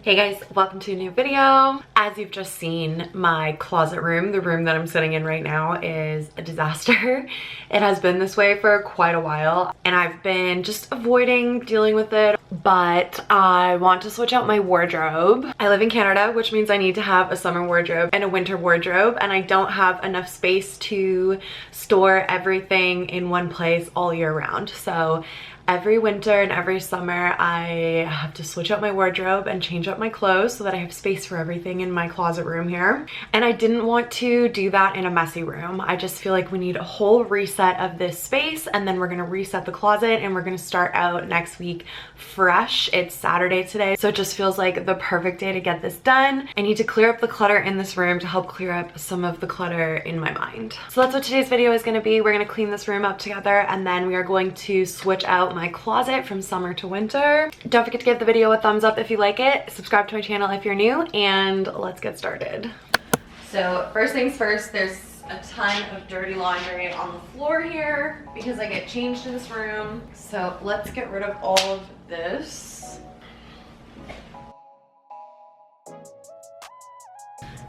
Hey guys, welcome to a new video. As you've just seen, my closet room, the room that I'm sitting in right now, is a disaster. It has been this way for quite a while and I've been just avoiding dealing with it, but I want to switch out my wardrobe. I live in Canada, which means I need to have a summer wardrobe and a winter wardrobe, and I don't have enough space to store everything in one place all year round. So every winter and every summer I have to switch out my wardrobe and change up my clothes so that I have space for everything in my closet room here. And I didn't want to do that in a messy room. I just feel like we need a whole reset of this space, and then we're gonna reset the closet and we're gonna start out next week fresh. It's Saturday today, so it just feels like the perfect day to get this done. I need to clear up the clutter in this room to help clear up some of the clutter in my mind. So that's what today's video is gonna be. We're gonna clean this room up together, and then we are going to switch out my closet from summer to winter. Don't forget to give the video a thumbs up if you like it, subscribe to my channel if you're new, and let's get started. So first things first, there's a ton of dirty laundry on the floor here because I get changed in this room. So let's get rid of all of this.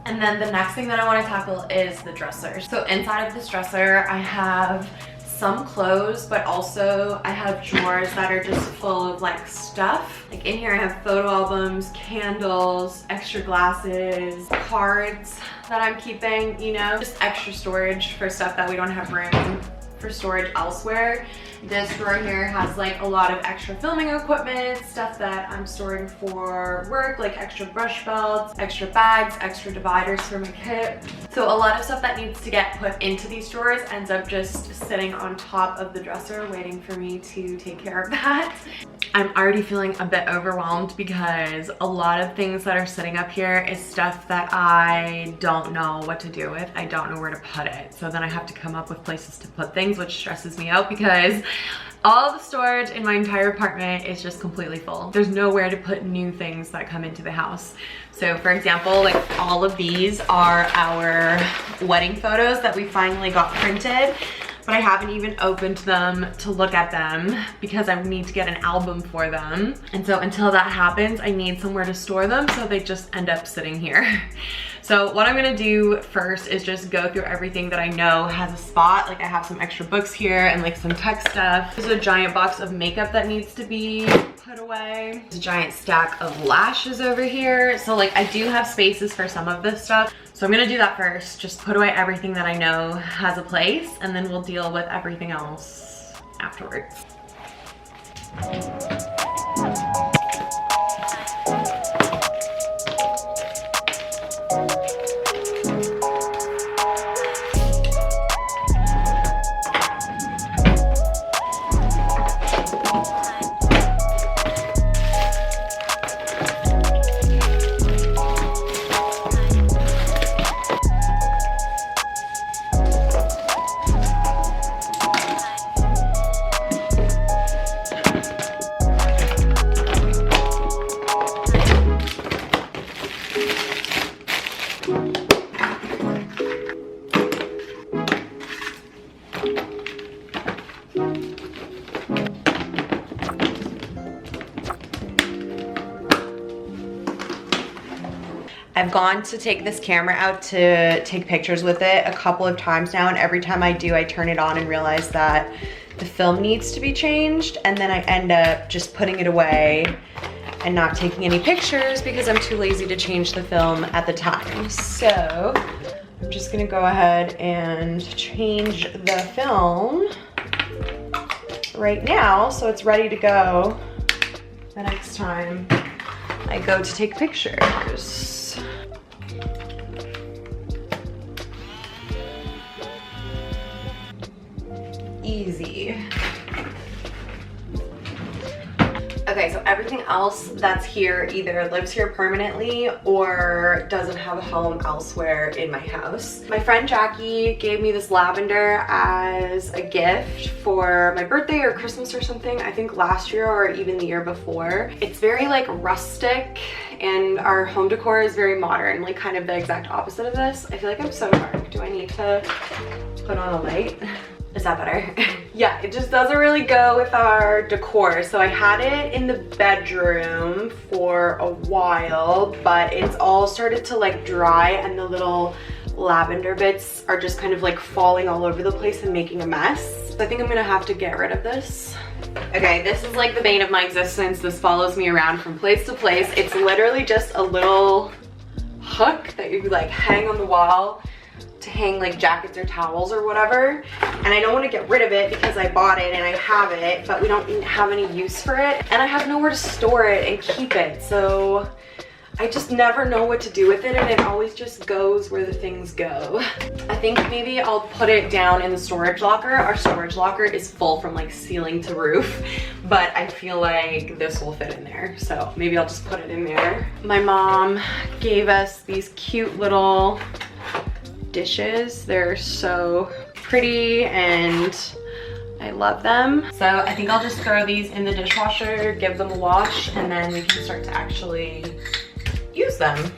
And then the next thing that I want to tackle is the dresser. So inside of this dresser, I have some clothes, but also I have drawers that are just full of like stuff. Like in here I have photo albums, candles, extra glasses, cards that I'm keeping, you know, just extra storage for stuff that we don't have room for storage elsewhere. This drawer here has like a lot of extra filming equipment, stuff that I'm storing for work, like extra brush belts, extra bags, extra dividers for my kit. So a lot of stuff that needs to get put into these drawers ends up just sitting on top of the dresser waiting for me to take care of that. I'm already feeling a bit overwhelmed because a lot of things that are sitting up here is stuff that I don't know what to do with. I don't know where to put it. So then I have to come up with places to put things, which stresses me out because all the storage in my entire apartment is just completely full. There's nowhere to put new things that come into the house. So for example, like all of these are our wedding photos that we finally got printed, but I haven't even opened them to look at them because I need to get an album for them. And so until that happens, I need somewhere to store them, so they just end up sitting here. So what I'm gonna do first is just go through everything that I know has a spot. Like I have some extra books here and like some tech stuff. There's a giant box of makeup that needs to be put away. There's a giant stack of lashes over here. So like I do have spaces for some of this stuff. So I'm gonna do that first, just put away everything that I know has a place, and then we'll deal with everything else afterwards. I've gone to take this camera out to take pictures with it a couple of times now, and every time I do, I turn it on and realize that the film needs to be changed, and then I end up just putting it away and not taking any pictures because I'm too lazy to change the film at the time. So I'm just gonna go ahead and change the film right now so it's ready to go the next time I go to take pictures. Easy. Okay, so everything else that's here either lives here permanently or doesn't have a home elsewhere in my house. My friend Jackie gave me this lavender as a gift for my birthday or Christmas or something, I think last year or even the year before. It's very like rustic, and our home decor is very modern, like kind of the exact opposite of this. I feel like I'm so dark. Do I need to put on a light? Is that better? Yeah, it just doesn't really go with our decor. So I had it in the bedroom for a while, but it's all started to like dry and the little lavender bits are just kind of like falling all over the place and making a mess. So I think I'm gonna have to get rid of this. Okay, this is like the bane of my existence. This follows me around from place to place. It's literally just a little hook that you like hang on the wall to hang like jackets or towels or whatever. And I don't want to get rid of it because I bought it and I have it, but we don't have any use for it. And I have nowhere to store it and keep it. So I just never know what to do with it, and it always just goes where the things go. I think maybe I'll put it down in the storage locker. Our storage locker is full from like ceiling to roof, but I feel like this will fit in there. So maybe I'll just put it in there. My mom gave us these cute little dishes. They're so pretty and I love them. So I think I'll just throw these in the dishwasher, give them a wash, and then we can start to actually use them.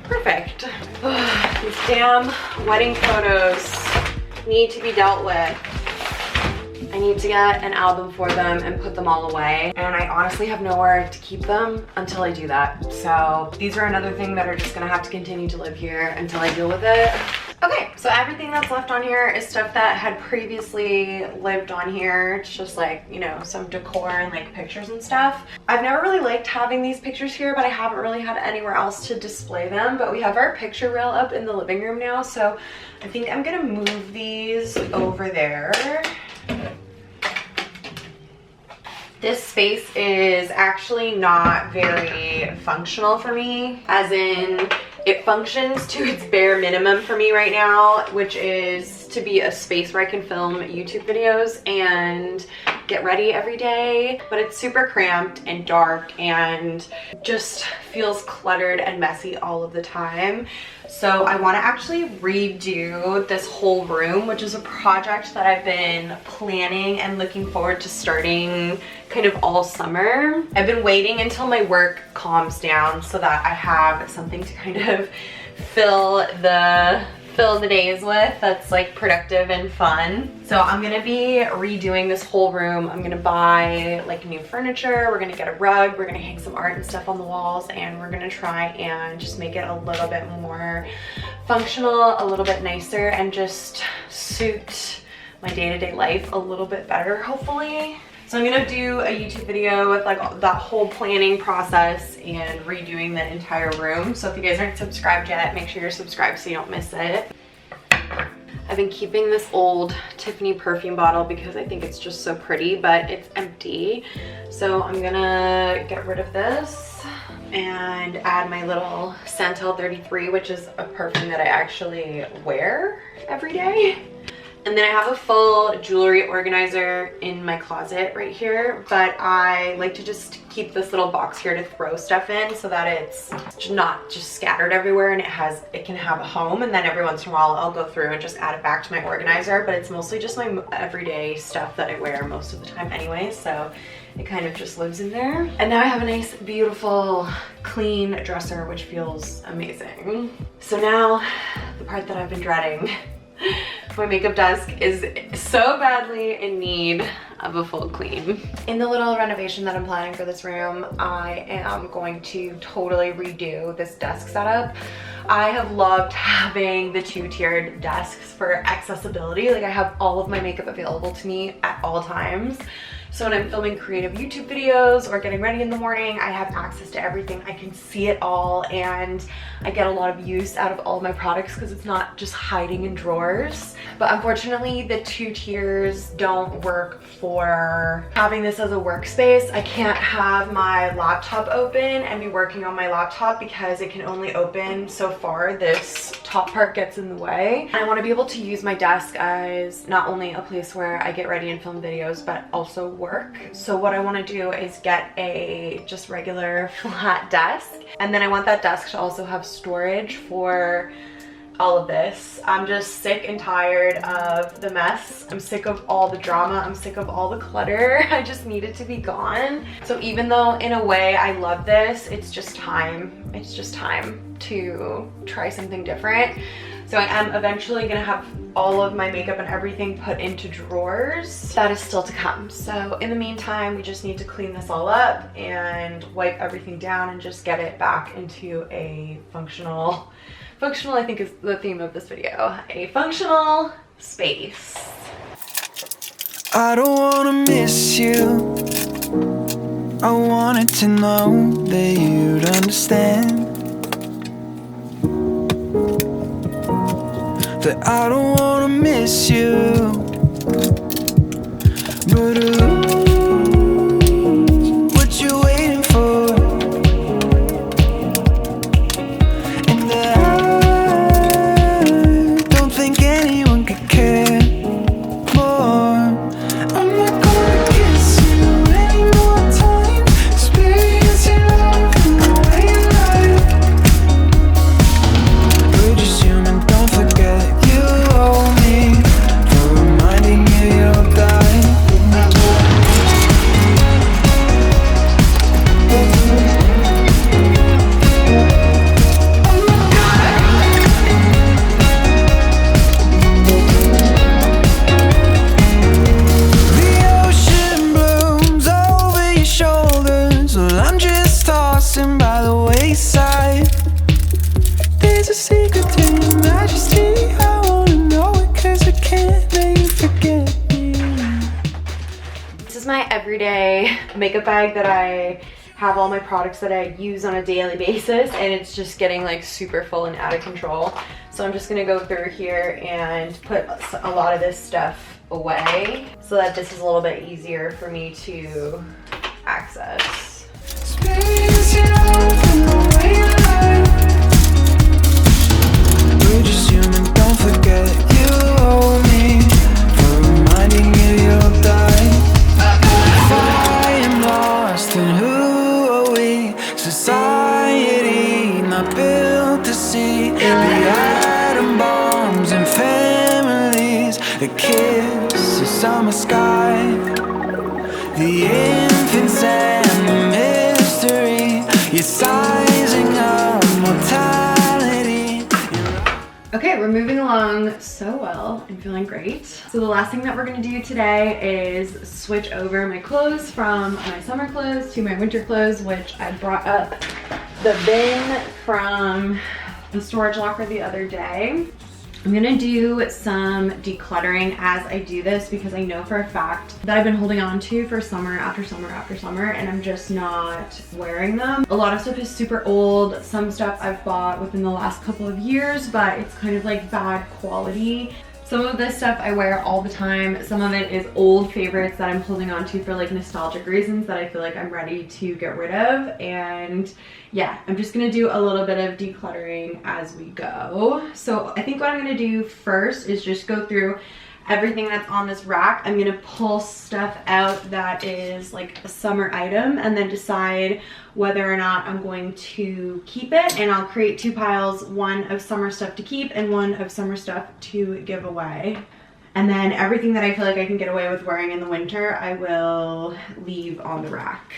Perfect. These damn wedding photos need to be dealt with. I need to get an album for them and put them all away. And I honestly have nowhere to keep them until I do that. So these are another thing that are just gonna have to continue to live here until I deal with it. Okay, so everything that's left on here is stuff that had previously lived on here. It's just like, you know, some decor and like pictures and stuff. I've never really liked having these pictures here, but I haven't really had anywhere else to display them. But we have our picture rail up in the living room now, so I think I'm gonna move these over there. This space is actually not very functional for me, as in it functions to its bare minimum for me right now, which is to be a space where I can film YouTube videos and get ready every day. But it's super cramped and dark and just feels cluttered and messy all of the time. So I want to actually redo this whole room, which is a project that I've been planning and looking forward to starting kind of all summer. I've been waiting until my work calms down so that I have something to kind of fill the days with that's like productive and fun. So I'm gonna be redoing this whole room. I'm gonna buy like new furniture, we're gonna get a rug, we're gonna hang some art and stuff on the walls, and we're gonna try and just make it a little bit more functional, a little bit nicer, and just suit my day-to-day life a little bit better, hopefully. So I'm gonna do a YouTube video with like that whole planning process and redoing the entire room. So if you guys aren't subscribed yet, make sure you're subscribed so you don't miss it. I've been keeping this old Tiffany perfume bottle because I think it's just so pretty, but it's empty. So I'm gonna get rid of this and add my little Santal 33, which is a perfume that I actually wear every day. And then I have a full jewelry organizer in my closet right here, but I like to just keep this little box here to throw stuff in so that it's not just scattered everywhere, and it can have a home. And then every once in a while I'll go through and just add it back to my organizer, but it's mostly just my everyday stuff that I wear most of the time anyway, so it kind of just lives in there. And now I have a nice, beautiful, clean dresser, which feels amazing. So now the part that I've been dreading. My makeup desk is so badly in need of a full clean. In the little renovation that I'm planning for this room, I am going to totally redo this desk setup. I have loved having the two-tiered desks for accessibility. Like, I have all of my makeup available to me at all times. So when I'm filming creative YouTube videos or getting ready in the morning, I have access to everything. I can see it all, and I get a lot of use out of all of my products because it's not just hiding in drawers. But unfortunately, the two tiers don't work for having this as a workspace. I can't have my laptop open and be working on my laptop because it can only open so far. This top part gets in the way. And I want to be able to use my desk as not only a place where I get ready and film videos, but also work. So what I want to do is get a just regular flat desk, and then I want that desk to also have storage for all of this. I'm just sick and tired of the mess. I'm sick of all the drama. I'm sick of all the clutter. I just need it to be gone. So even though in a way I love this, it's just time. It's just time to try something different. So I am eventually gonna have all of my makeup and everything put into drawers. That is still to come. So in the meantime, we just need to clean this all up and wipe everything down and just get it back into a functional I think is the theme of this video, a functional space. I don't wanna miss you. I wanted to know that you'd understand that I don't wanna miss you. But what you waiting for? And I don't think anyone could care more. I'm not gonna kiss you any more time. Experience your love in the way you like. We're just human, don't forget you owe me for reminding you you'll die. The ocean blooms over your shoulders, well, I'm just tossing by the wayside. There's a secret to your majesty, I wanna know it, 'cause I can't let you forget me. This is my everyday makeup bag that I have all my products that I use on a daily basis, and it's just getting like super full and out of control. So I'm just gonna go through here and put a lot of this stuff away so that this is a little bit easier for me to access. Experience your love in the way you like. We're just human, don't forget you owe me for reminding you you'll die. If I am lost, then who are we? Society not built to see the atom bombs and families, the kiss, the summer sky, the infants and the mystery. You're sizing up mortality. Okay, we're moving along so well. I'm feeling great. So the last thing that we're gonna do today is switch over my clothes from my summer clothes to my winter clothes, which I brought up the bin from the storage locker the other day. I'm gonna do some decluttering as I do this because I know for a fact that I've been holding on to for summer after summer after summer, and I'm just not wearing them. A lot of stuff is super old. Some stuff I've bought within the last couple of years, but it's kind of like bad quality. Some of this stuff I wear all the time. Some of it is old favorites that I'm holding on to for like nostalgic reasons that I feel like I'm ready to get rid of. And yeah, I'm just gonna do a little bit of decluttering as we go. So I think what I'm gonna do first is just go through everything that's on this rack. I'm gonna pull stuff out that is like a summer item and then decide whether or not I'm going to keep it, and I'll create two piles, one of summer stuff to keep and one of summer stuff to give away. And then everything that I feel like I can get away with wearing in the winter, I will leave on the rack.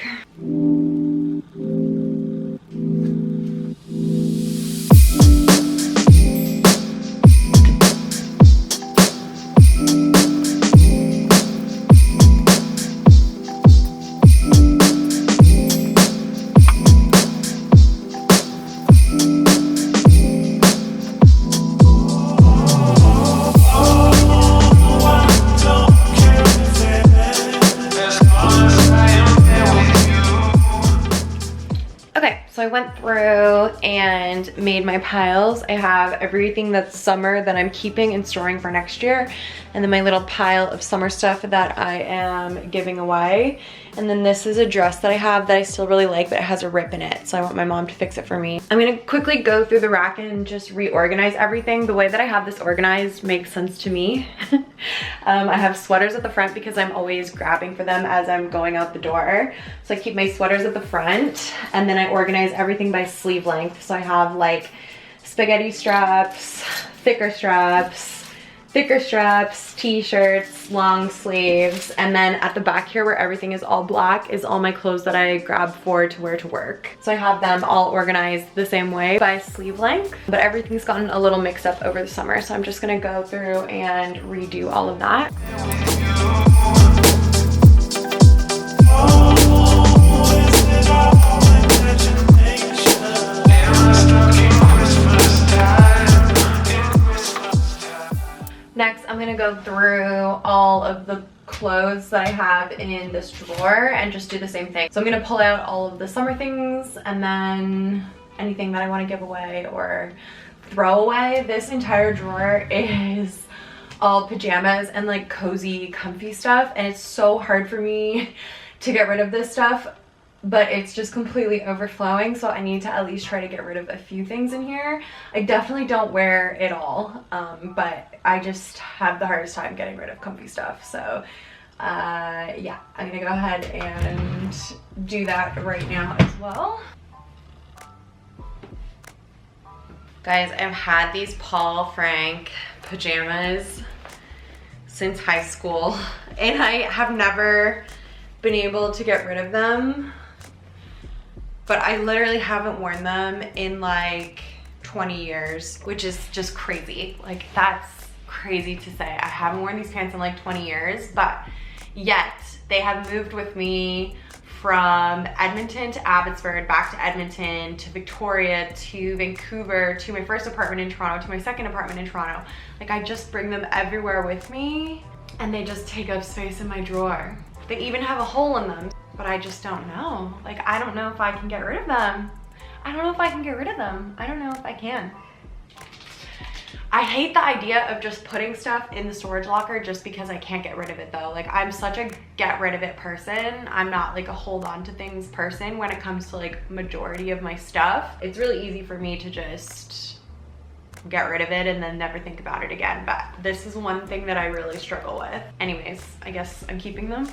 So I went through and made my piles. I have everything that's summer that I'm keeping and storing for next year, and then my little pile of summer stuff that I am giving away. And then this is a dress that I have that I still really like, but it has a rip in it, so I want my mom to fix it for me. I'm gonna quickly go through the rack and just reorganize everything. The way that I have this organized makes sense to me. I have sweaters at the front because I'm always grabbing for them as I'm going out the door. So I keep my sweaters at the front, and then I organize everything by sleeve length. So I have like spaghetti straps, thicker straps, thicker straps, t-shirts, long sleeves, and then at the back here where everything is all black is all my clothes that I grab for to wear to work. So I have them all organized the same way by sleeve length, but everything's gotten a little mixed up over the summer, so I'm just gonna go through and redo all of that. Next, I'm gonna go through all of the clothes that I have in this drawer and just do the same thing. So I'm gonna pull out all of the summer things and then anything that I wanna give away or throw away. This entire drawer is all pajamas and like cozy, comfy stuff, and it's so hard for me to get rid of this stuff, but it's just completely overflowing, so I need to at least try to get rid of a few things in here. I definitely don't wear it all, but I just have the hardest time getting rid of comfy stuff. So yeah, I'm gonna go ahead and do that right now as well. Guys, I've had these Paul Frank pajamas since high school, and I have never been able to get rid of them. But I literally haven't worn them in like 20 years, which is just crazy. Like, that's crazy to say. I haven't worn these pants in like 20 years, but yet they have moved with me from Edmonton to Abbotsford, back to Edmonton, to Victoria, to Vancouver, to my first apartment in Toronto, to my second apartment in Toronto. Like, I just bring them everywhere with me, and they just take up space in my drawer. They even have a hole in them, but I just don't know. Like, I don't know if I can get rid of them. I don't know if I can get rid of them. I don't know if I can. I hate the idea of just putting stuff in the storage locker just because I can't get rid of it though. Like, I'm such a get rid of it person. I'm not like a hold on to things person when it comes to like majority of my stuff. It's really easy for me to just get rid of it and then never think about it again. But this is one thing that I really struggle with. Anyways, I guess I'm keeping them.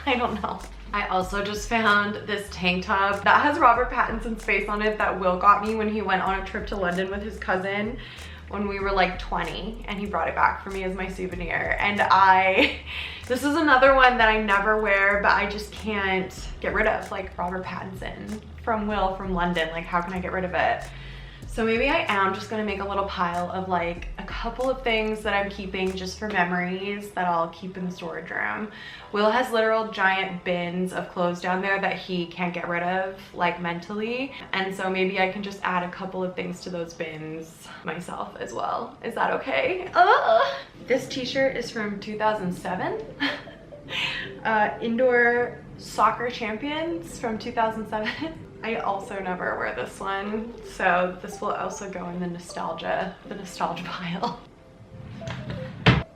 I don't know. I also just found this tank top that has Robert Pattinson's face on it that Will got me when he went on a trip to London with his cousin when we were like 20, and he brought it back for me as my souvenir. And this is another one that I never wear, but I just can't get rid of. Like, Robert Pattinson from Will from London, like, how can I get rid of it? So maybe I am just gonna make a little pile of like a couple of things that I'm keeping just for memories that I'll keep in the storage room. Will has literal giant bins of clothes down there that he can't get rid of, like, mentally. And so maybe I can just add a couple of things to those bins myself as well. Is that okay? This t-shirt is from 2007. Indoor Soccer Champions from 2007. I also never wear this one, so this will also go in the nostalgia pile.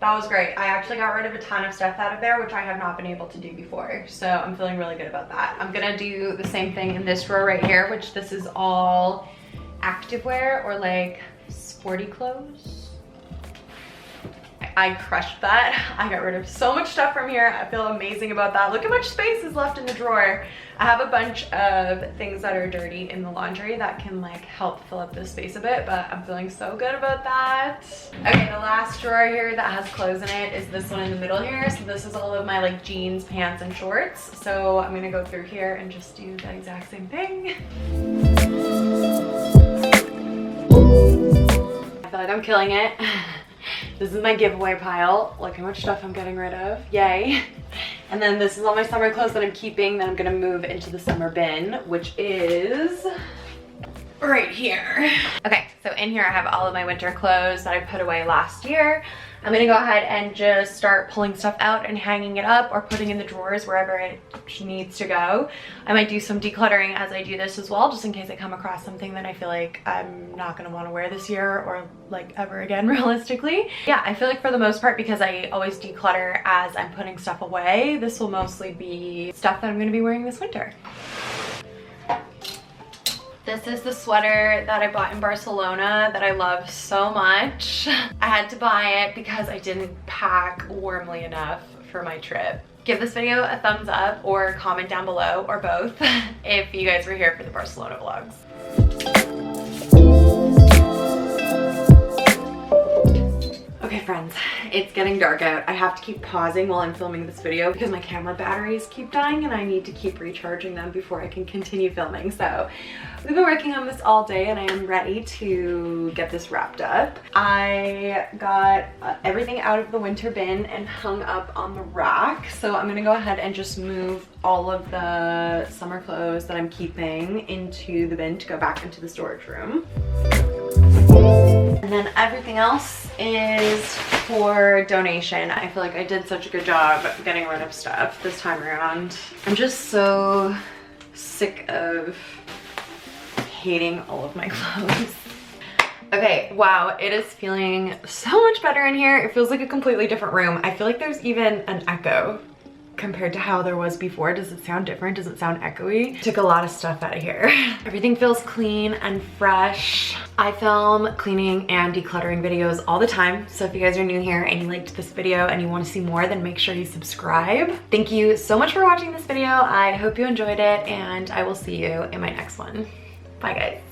That was great. I actually got rid of a ton of stuff out of there, which I have not been able to do before, so I'm feeling really good about that. I'm gonna do the same thing in this drawer right here, which this is all activewear or like sporty clothes. I crushed that. I got rid of so much stuff from here. I feel amazing about that. Look how much space is left in the drawer. I have a bunch of things that are dirty in the laundry that can like help fill up this space a bit, but I'm feeling so good about that. Okay, the last drawer here that has clothes in it is this one in the middle here. So this is all of my like jeans, pants, and shorts. So I'm gonna go through here and just do the exact same thing. I feel like I'm killing it. This is my giveaway pile. Look how much stuff I'm getting rid of. Yay. And then this is all my summer clothes that I'm keeping that I'm gonna move into the summer bin, which is right here. Okay, so in here I have all of my winter clothes that I put away last year. I'm gonna go ahead and just start pulling stuff out and hanging it up or putting in the drawers wherever it needs to go. I might do some decluttering as I do this as well, just in case I come across something that I feel like I'm not gonna wanna wear this year or like ever again, realistically. Yeah, I feel like for the most part, because I always declutter as I'm putting stuff away, this will mostly be stuff that I'm gonna be wearing this winter. This is the sweater that I bought in Barcelona that I love so much. I had to buy it because I didn't pack warmly enough for my trip. Give this video a thumbs up or comment down below, or both, if you guys were here for the Barcelona vlogs. Okay friends, It's getting dark out. I have to keep pausing while I'm filming this video because my camera batteries keep dying and I need to keep recharging them before I can continue filming. So we've been working on this all day and I am ready to get this wrapped up. I got everything out of the winter bin and hung up on the rack. So I'm gonna go ahead and just move all of the summer clothes that I'm keeping into the bin to go back into the storage room. And then everything else is for donation. I feel like I did such a good job getting rid of stuff this time around. I'm just so sick of hating all of my clothes. Okay, wow, it is feeling so much better in here. It feels like a completely different room. I feel like there's even an echo compared to how there was before. Does it sound different? Does it sound echoey? Took a lot of stuff out of here. Everything feels clean and fresh. I film cleaning and decluttering videos all the time. So if you guys are new here and you liked this video and you want to see more, then make sure you subscribe. Thank you so much for watching this video. I hope you enjoyed it and I will see you in my next one. Bye guys.